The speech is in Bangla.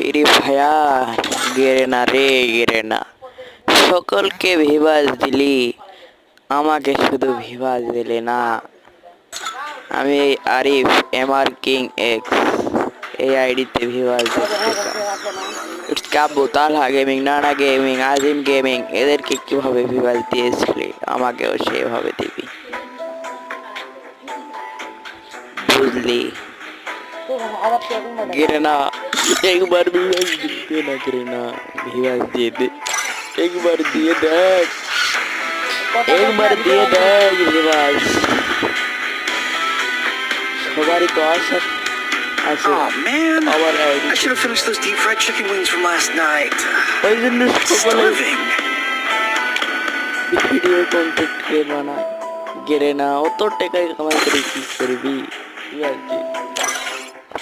ফ্রি ফায়ার গেরে না রে গেরে না, সকলকে ভিভাস দিলি, আমাকে শুধু ভিভাস দিলি না। আমি আরিফ এমআর কিং এক্স এই আইডিতে ভিভাস দিতেছিলাম। কাব্বু তালহা গেমিং, নানা গেমিং, আজিম গেমিং এদেরকে কিভাবে ভিভাস দিয়েছিলি, আমাকেও সেভাবে দিবি, বুঝলি? गिरे ना एक बार भी दिए ना, गिरे ना ভিভাস দিয়ে দে, একবার দিয়ে দেখ, একবার দিয়ে দেখ ভিভাস। সবারই তো আশা আছে। Oh man, আমার I should have finished those deep fried chicken wings from last night. ওই জন্য সকলে Starving. ভিডিও কন্টেন্ট কে বানায়। গেরে না অত টাকায় কামাই করে কি করবি? কি আর কি।